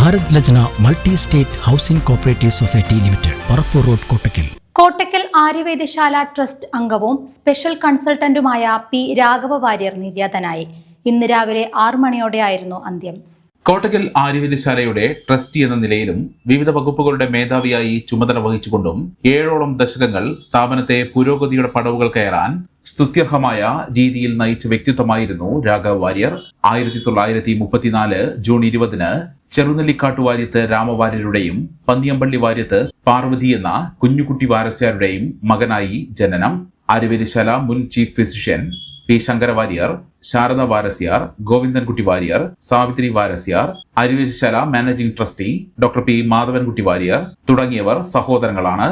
Bharat Lajna multi state housing cooperative society limited, Parappur road, Kottakkal. Kottakkal Aryavaidyasala trust അംഗവും special കൺസൾട്ടന്റുമായ P Raghava Warrier നിര്യാതനായി. ഇന്ന് രാവിലെ 6 മണിയോടെയായിരുന്നു അന്ത്യം. കോട്ടക്കൽ ആര്യവൈദ്യശാലയുടെ ട്രസ്റ്റി എന്ന നിലയിലും വിവിധ വകുപ്പുകളുടെ മേധാവിയായി ചുമതല വഹിച്ചുകൊണ്ടും 7ഓളം ദശകങ്ങൾ സ്ഥാപനത്തെ പുരോഗതിയുടെ പടവുകൾ കയറാൻ സ്തുത്യർഹമായ രീതിയിൽ നയിച്ച വ്യക്തിത്വമായിരുന്നു രാഘവ വാര്യർ. 1934 ജൂൺ 20 ചെറുനെല്ലിക്കാട്ടു വാര്യത്ത് രാമവാര്യരുടെയും പന്നിയമ്പള്ളി വാര്യത്ത് പാർവതി എന്ന കുഞ്ഞുകുട്ടി വാരസ്യാരുടെയും മകനായി ജനനം. ആര്യവൈദ്യശാല മുൻ chief physician P Shankara Warrier, Sarada Varasyar, Govindankutty Warrier, Savithri Varasyar, Aryavaidyasala managing trustee doctor P Madhavankutty Warrier തുടങ്ങിയവർ സഹോദരങ്ങളാണ്.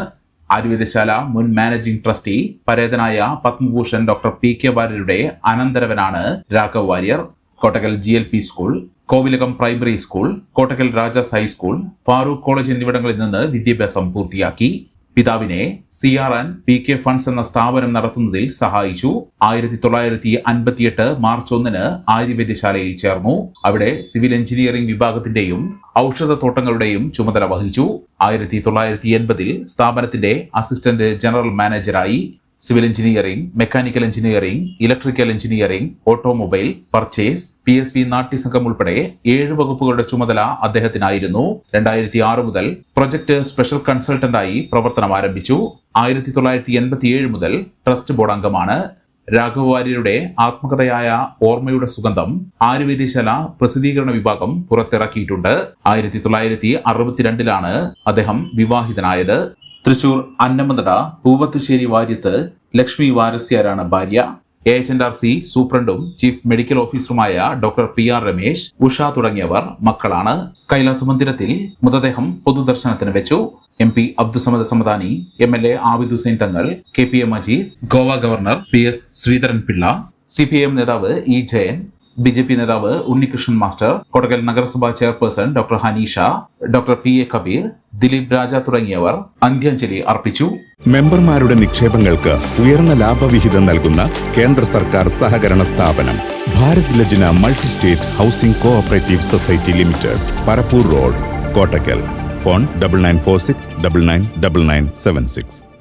ആര്യവൈദ്യശാല മുൻ മാനേജിംഗ് ട്രസ്റ്റി പരേതനായ പത്മഭൂഷൺ ഡോക്ടർ പി കെ വാര്യരുടെ അനന്തരവനാണ് Raghava Warrier. Kottakkal GLP school, Kovilakam primary school, Kottakkal Rajas high school, Farook college എന്നിവിടങ്ങളിൽ നിന്ന് വിദ്യാഭ്യാസം പൂർത്തിയാക്കി. പിതാവിനെ CR& PK ഫണ്ട്സ് എന്ന സ്ഥാപനം നടത്തുന്നതിൽ സഹായിച്ചു. 1958 മാർച്ച് 1 ആര്യവൈദ്യശാലയിൽ ചേർന്നു. അവിടെ സിവിൽ എഞ്ചിനീയറിംഗ് വിഭാഗത്തിന്റെയും ഔഷധത്തോട്ടങ്ങളുടെയും ചുമതല വഹിച്ചു. 1980 സ്ഥാപനത്തിന്റെ അസിസ്റ്റന്റ് ജനറൽ മാനേജറായി. Civil engineering, mechanical engineering, electrical engineering, automobile, purchase, PSV Natyasangham ഉൾപ്പെടെ 7 വകുപ്പുകളുടെ ചുമതല അദ്ദേഹത്തിനായിരുന്നു. 2006 മുതൽ പ്രൊജക്ട് സ്പെഷ്യൽ കൺസൾട്ടന്റായി പ്രവർത്തനം ആരംഭിച്ചു. 1987 മുതൽ ട്രസ്റ്റ് ബോർഡ് അംഗമാണ്. രാഘവ വാര്യരുടെ ആത്മകഥയായ ഓർമ്മയുടെ സുഗന്ധം ആര്യവൈദ്യശാല പ്രസിദ്ധീകരണ വിഭാഗം പുറത്തിറക്കിയിട്ടുണ്ട്. 1962 അദ്ദേഹം വിവാഹിതനായത്. തൃശൂർ അന്നമനട പൂവത്തുശ്ശേരി വാര്യത്ത് ലക്ഷ്മി വാരസ്യാരാണ് ഭാര്യ. AHR സൂപ്രണ്ടും ചീഫ് മെഡിക്കൽ ഓഫീസറുമായ ഡോക്ടർ PR രമേശ്, ഉഷ തുടങ്ങിയവർ മക്കളാണ്. കൈലാസ മന്ദിരത്തിൽ മൃതദേഹം പൊതുദർശനത്തിന് വെച്ചു. MP Abdussamad Samadani, MLA Abid Hussain Thangal, KPA Majeed, Goa governor PS Sreedharan Pillai, CPIM നേതാവ് E ജയൻ, BJP നേതാവ് ഉണ്ണികൃഷ്ണൻ മാസ്റ്റർ, കോട്ടക്കൽ നഗരസഭാ chairperson doctor Haneesha, doctor PA Kabeer, Dileep Raja തുടങ്ങിയവർ അന്ത്യാഞ്ജലി അർപ്പിച്ചു. മെമ്പർമാരുടെ നിക്ഷേപങ്ങൾക്ക് ഉയർന്ന ലാഭവിഹിതം നൽകുന്ന കേന്ദ്ര സർക്കാർ സഹകരണ സ്ഥാപനം Bharat Lajna multi state housing cooperative society limited, Parappur road, Kottakkal. Phone 9946999976.